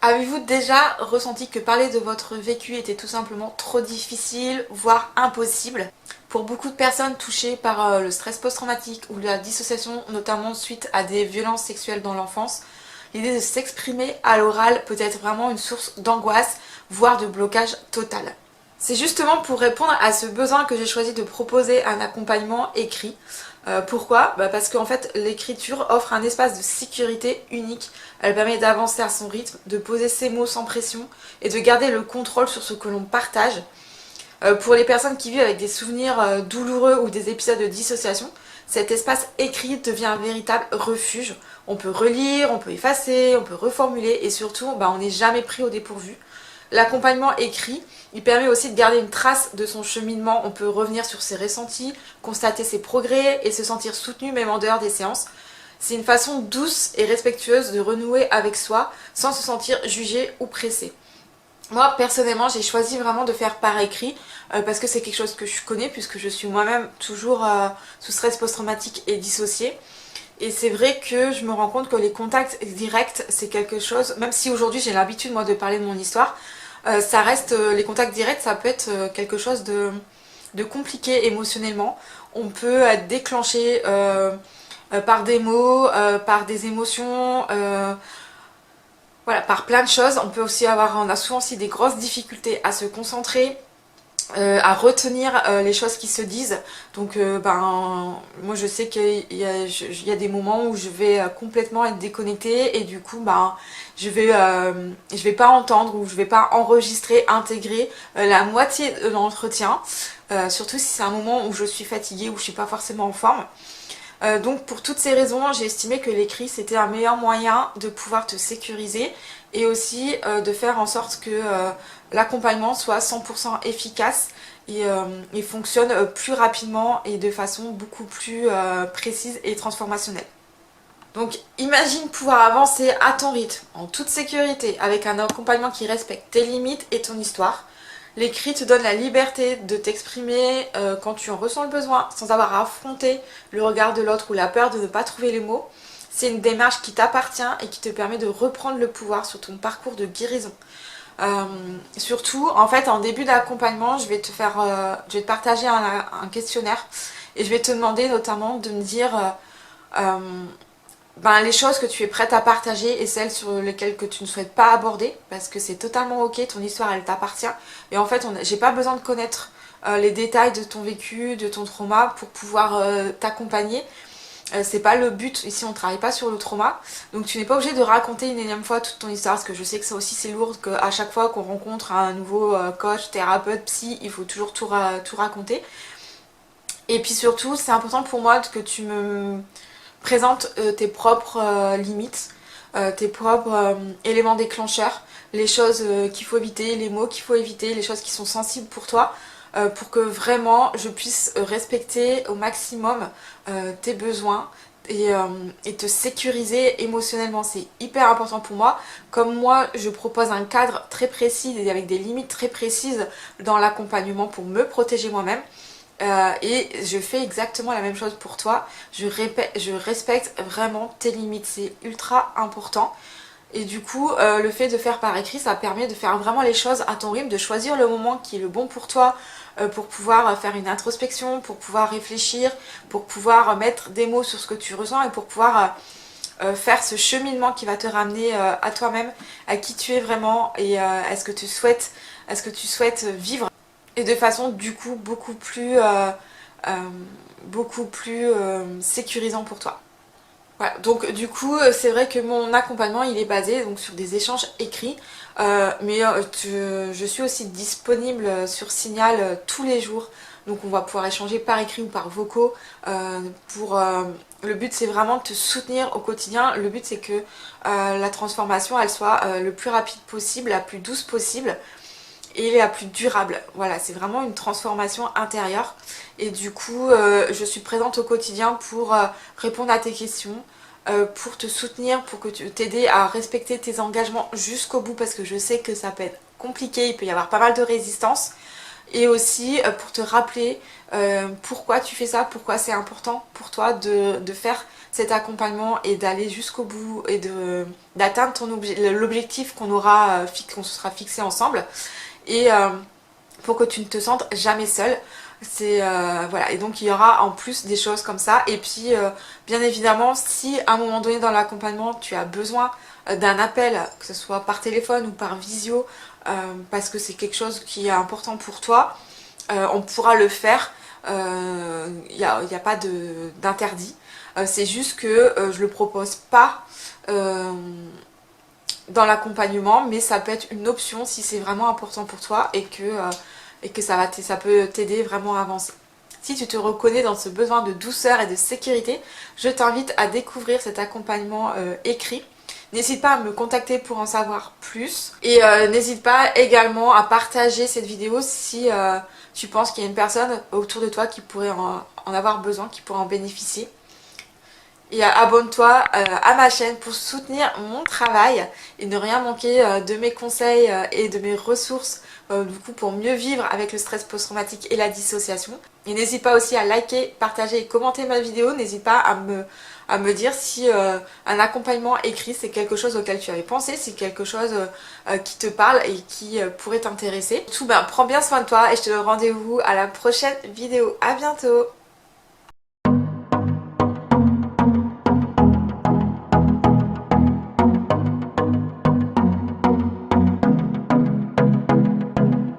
Avez-vous déjà ressenti que parler de votre vécu était tout simplement trop difficile, voire impossible? Pour beaucoup de personnes touchées par le stress post-traumatique ou la dissociation, notamment suite à des violences sexuelles dans l'enfance, l'idée de s'exprimer à l'oral peut être vraiment une source d'angoisse, voire de blocage total. C'est justement pour répondre à ce besoin que j'ai choisi de proposer un accompagnement écrit. Pourquoi? Parce qu'en fait l'écriture offre un espace de sécurité unique. Elle permet d'avancer à son rythme, de poser ses mots sans pression et de garder le contrôle sur ce que l'on partage. Pour les personnes qui vivent avec des souvenirs douloureux ou des épisodes de dissociation, cet espace écrit devient un véritable refuge. On peut relire, on peut effacer, on peut reformuler et surtout on n'est jamais pris au dépourvu. L'accompagnement écrit, il permet aussi de garder une trace de son cheminement. On peut revenir sur ses ressentis, constater ses progrès et se sentir soutenu même en dehors des séances. C'est une façon douce et respectueuse de renouer avec soi sans se sentir jugé ou pressé. Moi personnellement j'ai choisi vraiment de faire par écrit parce que c'est quelque chose que je connais puisque je suis moi-même toujours sous stress post-traumatique et dissociée. Et c'est vrai que je me rends compte que les contacts directs c'est quelque chose, même si aujourd'hui j'ai l'habitude moi de parler de mon histoire, ça reste, les contacts directs ça peut être quelque chose de compliqué émotionnellement. On peut être déclenché par des mots, par des émotions, voilà, par plein de choses. On peut aussi avoir, on a souvent aussi des grosses difficultés à se concentrer, à retenir les choses qui se disent. Donc moi je sais qu'il y a des moments où je vais complètement être déconnectée et du coup je vais pas entendre ou je vais pas enregistrer, intégrer la moitié de l'entretien, surtout si c'est un moment où je suis fatiguée ou je suis pas forcément en forme. Donc pour toutes ces raisons, j'ai estimé que l'écrit c'était un meilleur moyen de pouvoir te sécuriser et aussi de faire en sorte que l'accompagnement soit 100% efficace et fonctionne plus rapidement et de façon beaucoup plus précise et transformationnelle. Donc imagine pouvoir avancer à ton rythme, en toute sécurité, avec un accompagnement qui respecte tes limites et ton histoire. L'écrit te donne la liberté de t'exprimer quand tu en ressens le besoin, sans avoir à affronter le regard de l'autre ou la peur de ne pas trouver les mots. C'est une démarche qui t'appartient et qui te permet de reprendre le pouvoir sur ton parcours de guérison. Surtout, en fait, en début d'accompagnement, je vais te partager un questionnaire et je vais te demander notamment de me dire les choses que tu es prête à partager et celles sur lesquelles que tu ne souhaites pas aborder, parce que c'est totalement ok, ton histoire elle t'appartient et en fait j'ai pas besoin de connaître les détails de ton vécu, de ton trauma pour pouvoir t'accompagner. C'est pas le but, ici on travaille pas sur le trauma, donc tu n'es pas obligé de raconter une énième fois toute ton histoire, parce que je sais que ça aussi c'est lourd, qu'à chaque fois qu'on rencontre un nouveau coach, thérapeute, psy, il faut toujours tout raconter. Et puis surtout c'est important pour moi que tu me présente tes propres limites, tes propres éléments déclencheurs, les choses qu'il faut éviter, les mots qu'il faut éviter, les choses qui sont sensibles pour toi, pour que vraiment je puisse respecter au maximum tes besoins et te sécuriser émotionnellement. C'est hyper important pour moi. Comme moi, je propose un cadre très précis et avec des limites très précises dans l'accompagnement pour me protéger moi-même. Et je fais exactement la même chose pour toi. Je respecte vraiment tes limites, c'est ultra important. Et du coup, le fait de faire par écrit, ça permet de faire vraiment les choses à ton rythme, de choisir le moment qui est le bon pour toi, pour pouvoir faire une introspection, pour pouvoir réfléchir, pour pouvoir mettre des mots sur ce que tu ressens et pour pouvoir faire ce cheminement qui va te ramener à toi-même, à qui tu es vraiment et à ce que tu souhaites vivre. Et de façon du coup beaucoup plus sécurisant pour toi. Voilà, donc du coup c'est vrai que mon accompagnement il est basé donc sur des échanges écrits, je suis aussi disponible sur Signal tous les jours, donc on va pouvoir échanger par écrit ou par vocaux. Le but c'est vraiment de te soutenir au quotidien, le but c'est que la transformation elle soit le plus rapide possible, la plus douce possible et la plus durable. Voilà, c'est vraiment une transformation intérieure et du coup je suis présente au quotidien pour répondre à tes questions, pour te soutenir, pour que t'aider à respecter tes engagements jusqu'au bout, parce que je sais que ça peut être compliqué, il peut y avoir pas mal de résistance et aussi pour te rappeler pourquoi tu fais ça, pourquoi c'est important pour toi de faire cet accompagnement et d'aller jusqu'au bout et d'atteindre l'objectif qu'on se sera fixé ensemble, et pour que tu ne te sentes jamais seule. C'est voilà, et donc il y aura en plus des choses comme ça. Et puis bien évidemment, si à un moment donné dans l'accompagnement tu as besoin d'un appel, que ce soit par téléphone ou par visio, parce que c'est quelque chose qui est important pour toi, on pourra le faire. Il n'y a pas d'interdit. C'est juste que je le propose pas dans l'accompagnement, mais ça peut être une option si c'est vraiment important pour toi et que ça peut t'aider vraiment à avancer. Si tu te reconnais dans ce besoin de douceur et de sécurité, je t'invite à découvrir cet accompagnement écrit. N'hésite pas à me contacter pour en savoir plus. Et n'hésite pas également à partager cette vidéo si tu penses qu'il y a une personne autour de toi qui pourrait en avoir besoin, qui pourrait en bénéficier. Et abonne-toi à ma chaîne pour soutenir mon travail et ne rien manquer de mes conseils et de mes ressources du coup pour mieux vivre avec le stress post-traumatique et la dissociation. Et n'hésite pas aussi à liker, partager et commenter ma vidéo. N'hésite pas à me dire si un accompagnement écrit c'est quelque chose auquel tu avais pensé, si c'est quelque chose qui te parle et qui pourrait t'intéresser. Tout, prends bien soin de toi et je te donne rendez-vous à la prochaine vidéo. À bientôt!